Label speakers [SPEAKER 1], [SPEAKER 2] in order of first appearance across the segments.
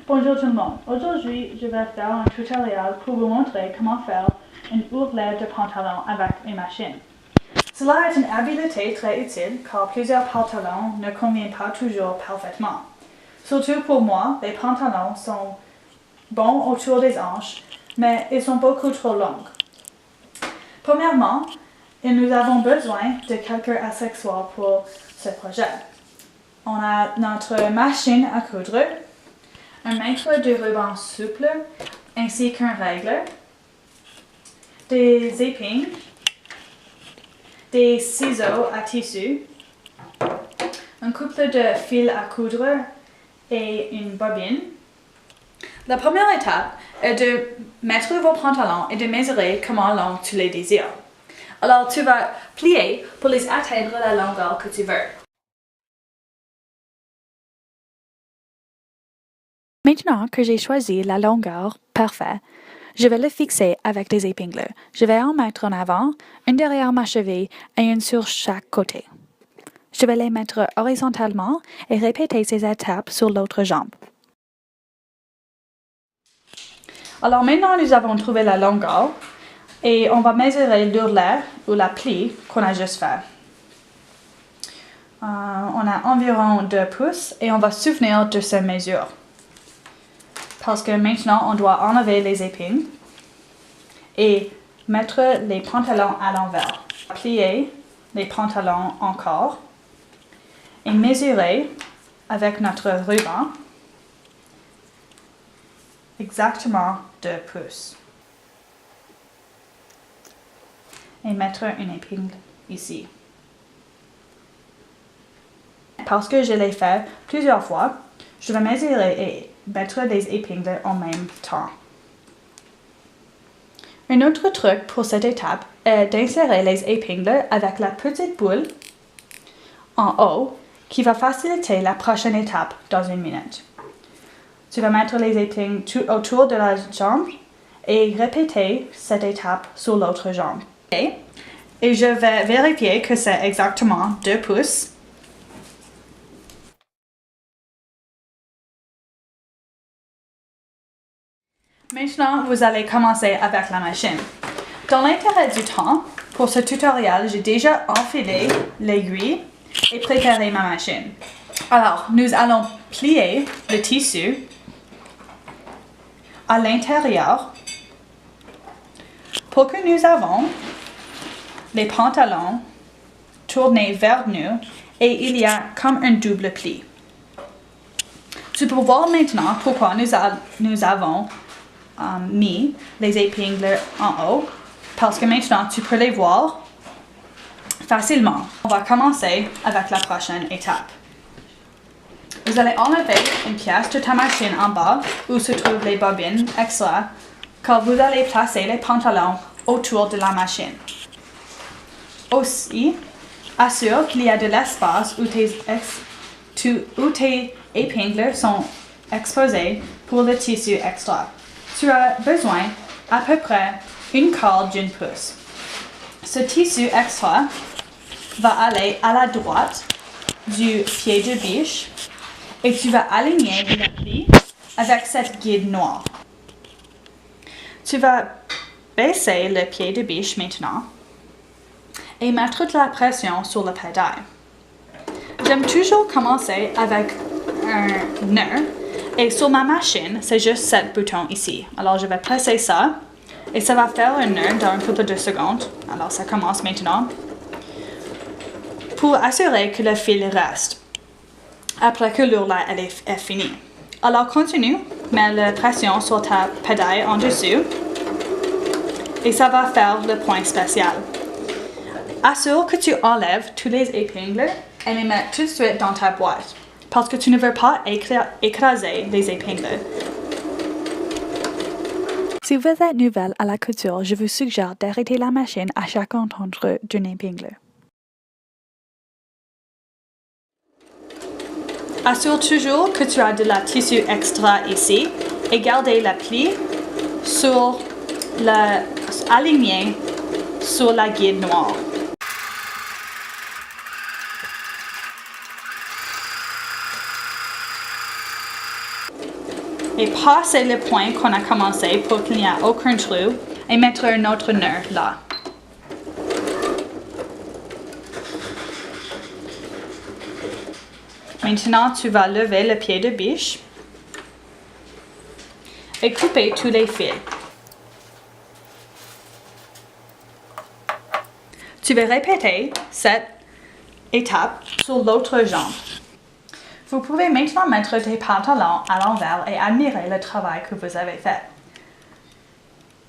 [SPEAKER 1] Bonjour tout le monde. Aujourd'hui, je vais faire un tutoriel pour vous montrer comment faire une ourlet de pantalon avec une machine. Cela est une habileté très utile car plusieurs pantalons ne conviennent pas toujours parfaitement. Surtout pour moi, les pantalons sont bons autour des hanches, mais ils sont beaucoup trop longs. Premièrement, nous avons besoin de quelques accessoires pour ce projet. On a notre machine à coudre, un mètre de ruban souple ainsi qu'un règle, des épingles, des ciseaux à tissu, un couple de fils à coudre et une bobine. La première étape est de mettre vos pantalons et de mesurer comment long tu les désires. Alors tu vas plier pour les atteindre la longueur que tu veux.
[SPEAKER 2] Maintenant que j'ai choisi la longueur parfaite, je vais le fixer avec des épingles. Je vais en mettre en avant, une derrière ma cheville et une sur chaque côté. Je vais les mettre horizontalement et répéter ces étapes sur l'autre jambe.
[SPEAKER 1] Alors maintenant nous avons trouvé la longueur et on va mesurer l'ourlet ou la plie qu'on a juste fait. On a environ 2 pouces et on va se souvenir de ces mesures. Parce que maintenant, on doit enlever les épingles et mettre les pantalons à l'envers. Plier les pantalons encore et mesurer avec notre ruban exactement 2 pouces. Et mettre une épingle ici. Parce que je l'ai fait plusieurs fois, je vais mesurer et mettre les épingles en même temps. Un autre truc pour cette étape est d'insérer les épingles avec la petite boule en haut qui va faciliter la prochaine étape dans une minute. Tu vas mettre les épingles tout autour de la jambe et répéter cette étape sur l'autre jambe. Et je vais vérifier que c'est exactement 2 pouces. Maintenant, vous allez commencer avec la machine. Dans l'intérêt du temps, pour ce tutoriel, j'ai déjà enfilé l'aiguille et préparé ma machine. Alors, nous allons plier le tissu à l'intérieur pour que nous avons les pantalons tournés vers nous et il y a comme un double pli. Tu peux voir maintenant pourquoi nous avons mis les épingles en haut parce que maintenant tu peux les voir facilement. On va commencer avec la prochaine étape. Vous allez enlever une pièce de ta machine en bas où se trouvent les bobines extra quand vous allez placer les pantalons autour de la machine. Aussi, assure qu'il y a de l'espace où tes épingles sont exposées pour le tissu extra. Tu as besoin à peu près une corde d'une pouce. Ce tissu extra va aller à la droite du pied de biche et tu vas aligner le pli avec cette guide noire. Tu vas baisser le pied de biche maintenant et mettre de la pression sur le pédale. J'aime toujours commencer avec un nœud. Et sur ma machine, c'est juste ce bouton ici. Alors, je vais presser ça et ça va faire un nœud dans un couple de secondes. Alors, ça commence maintenant. Pour assurer que le fil reste après que l'ourlet est fini. Alors, continue, mets la pression sur ta pédale en dessous et ça va faire le point spécial. Assure que tu enlèves tous les épingles et les mets tout de suite dans ta boîte. Parce que tu ne veux pas écraser les épingles.
[SPEAKER 2] Si vous êtes nouvelle à la couture, je vous suggère d'arrêter la machine à chaque entontre d'une épingle.
[SPEAKER 1] Assure toujours que tu as de la tissu extra ici et gardez la pli alignée sur la guide noire. et passer le point qu'on a commencé pour qu'il n'y ait aucun trou et mettre notre nœud là. Maintenant, tu vas lever le pied de biche et couper tous les fils. Tu vas répéter cette étape sur l'autre jambe. Vous pouvez maintenant mettre tes pantalons à l'envers et admirer le travail que vous avez fait.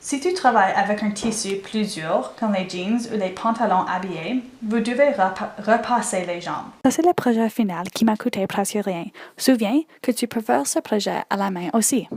[SPEAKER 1] Si tu travailles avec un tissu plus dur, comme les jeans ou les pantalons habillés, vous devez repasser les jambes.
[SPEAKER 2] Ça, c'est le projet final qui m'a coûté presque rien. Souviens que tu peux faire ce projet à la main aussi.